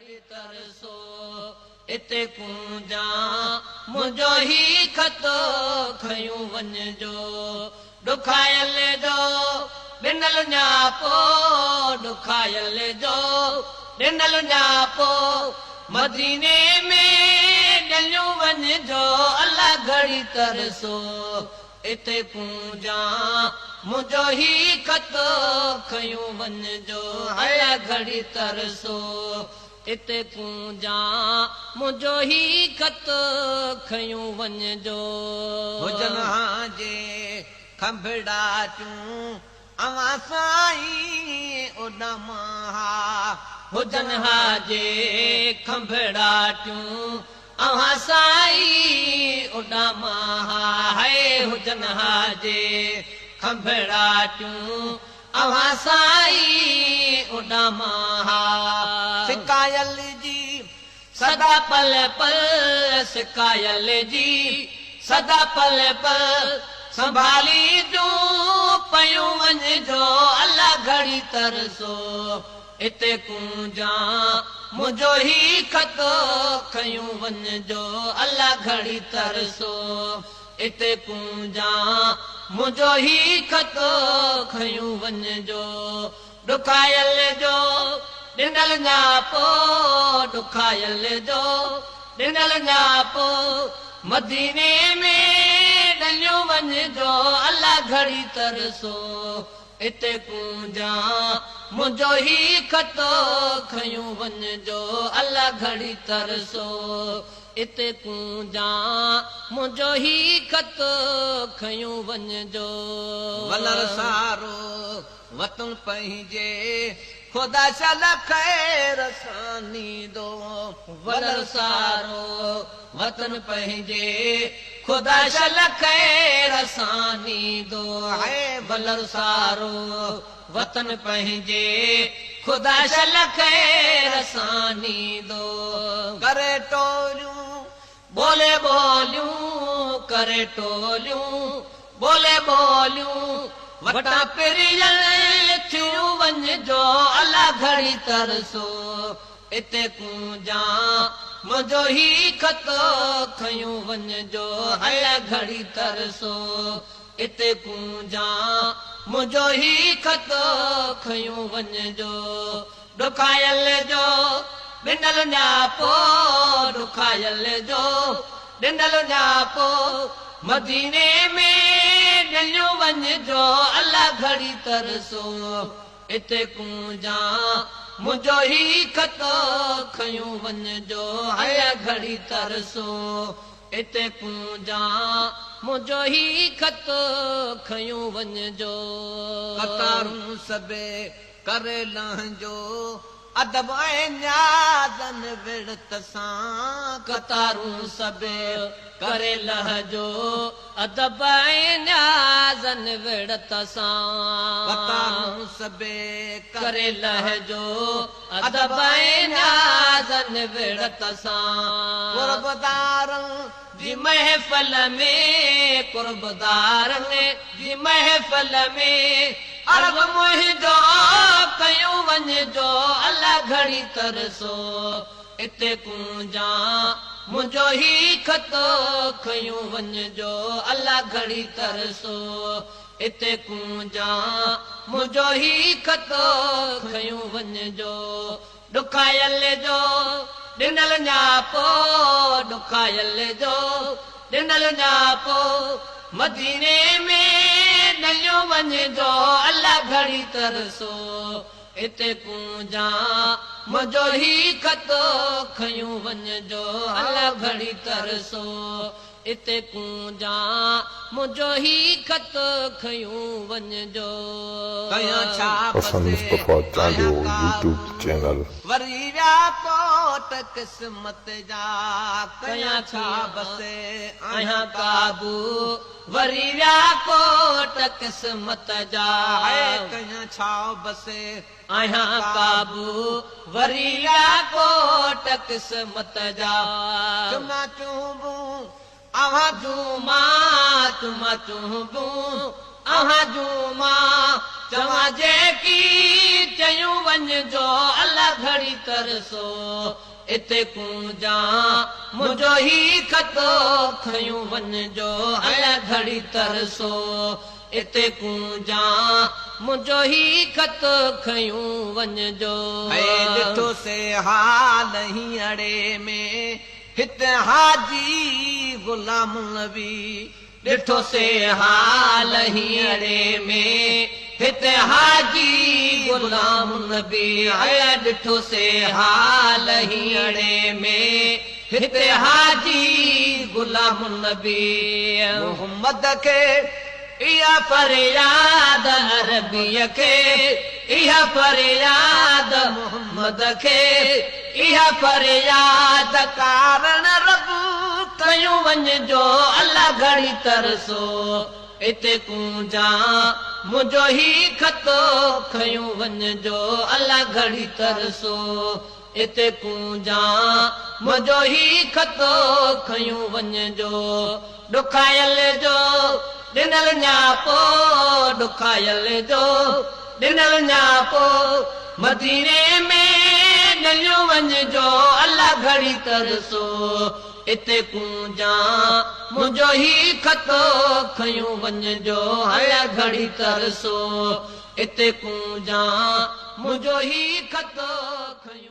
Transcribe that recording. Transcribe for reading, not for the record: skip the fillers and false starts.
घड़ी तरसो इते कूंजा मुंहिंजो ही खतो खयूं वञिजो ॾुखायल जो ॾिनल न्यापो ॾुखायल जो ॾिनल न्यापो मदीने में ॾलियूं वञिजो अलाह घड़ी तरसो इते कूंजा मुंहिंजो ही खतो खयूं वञिजो अलाह घड़ी तरसो इते कूंजा मुंहिंजो ही खतो खयूं वञिजो हुजन जे खंभड़ा चूं अवां साईं उॾमा हुजन हाजे खंभड़ा चूं अवां साईं उॾमा है हुजन हाजे खंभड़ा चूं अवां साईं उॾमा सिकायल जी सदा पल पल सिकायल जी सदा पल पल संभाली जूं पयूं वञिजो अलाह घड़ी तरसो इते कूंजा मुंहिंजो ही खतो खयूं वञिजो अलाह घड़ी तरसो इते कूंजा मुंहिंजो ही खतो खयूं वञिजो ॾुखायल जो ॾिनल न्यापो ॾुखायल जो ॾिनल न्यापो मदीने में ॾलियूं वञिजो अलाह घड़ी तरसो इते कूंजा मुंहिंजो ही खतो खयूं वञिजो अलाह घड़ी तरसो इते कूंजा मुंहिंजो ही खतो खयूं वञिजो वलर सारो वतन पंहिंजे खुदा शल खैर सानी दो वलर सारो वतन पंहिंजे खुदा शल खैर सानी दो है वलर सारो वतन पंहिंजे खुदा शल खैर सानी दो करे टोलियूं बोले बोलियूं करे टोलियूं बोले बोलियूं वटा पिरियल थियूं वञिजो अलाह घड़ी तरसो इते कूंजा मुंहिंजो ही खतो खयूं वञिजो अलाह घड़ी तरसो इते कूंजा मुंहिंजो ही खतो खयूं वञिजो ॾुखायल जो ॾिनल न्यापो ॾुखायल जो ॾिनल न्यापो मदीने में ॾलियूं वञिजो अलाह घड़ी तरसो इते कूंजा मुंहिंजो ही खतो खयूं वञिजो अलाह घड़ी तरसो इते कूंजा मुंहिंजो ही खतो खयूं वञिजो कतारूं सबे करे लहंजो अदब ऐं न्याज़न विड़त सां कतारूं सबे करे लहजो अदब ऐं न्याज़न विड़त सां कतारूं सबे करे लहजो अदब ऐं न्याज़न विड़त सां कुर्बदारनि जी महफ़िल में कुर्बदारनि जी महफ़िल में अरब मुंहिंजो कयूं वञिजो अलाह घड़ी तरसो इते कूंजा मुंहिंजो ही खतो खयूं वञिजो अलाह घड़ी तरसो इते कूंजा मुंहिंजो ही खतो खयूं वञिजो ॾुखायल जो ॾिनल न्यापो ॾुखायल जो ॾिनल न्यापो मदीने में ॾलियूं वञिजो अलाह घड़ी तरसो इते कूंजा मुंहिंजो ही खतो खयूं वञिजो अलाह घड़ी तरसो इते कूंजा मुंहिंजो ही खतो खयूं वञिजो कयां छा Hassan Mustafa Chandio YouTube channel. वरी विया कोट किस्मत जा कयां छा बसे आहियां काबू वरी विया कोट किस्मत जा कयां छा बसे आहियां काबू वरी विया कोट किस्मत जा चुमा चूबू आवां जूमा चुमा चूबू आवां जूमा चवां जेकी चयूं वञजो अलाह घड़ी तरसो इते कूंजा मुंहिंजो ही खतो खयूं वञजो अलाह घड़ी तरसो इते कूंजा मुंहिंजो ही खतो खयूं वञजो ॾिठो से हाल हींअरे में हिते हाजी गुलाम नबी ॾिठो से हाल हींअरे में हिते हाजी गुलाम नबी आया ॾिठो से हाल हींअरे में हिते हाजी गुलाम नबी मोहम्मद खे इहा फरियाद अरबीअ खे इहा फरियाद मोहम्मद खे इहा फरियाद कारण रब कयूं वञजो अलाह घड़ी तरसो इते कूंजा मुंहिंजो ही खतो खयूं वञजो अलाह घड़ी तरसो इते कूंजा मुंहिंजो ही खतो खयूं वञजो ॾुखायल जो ॾिनल न्यापो ॾुखायल जो ॾिनल न्यापो मदीने में ॾिनियो वञजो अलाह घड़ी तरसो इते कूंजा मुंहिंजो ही खतो खयूं वञजो अलाह घड़ी तरसो इते कूंजा मुंहिंजो ही खतो खयूं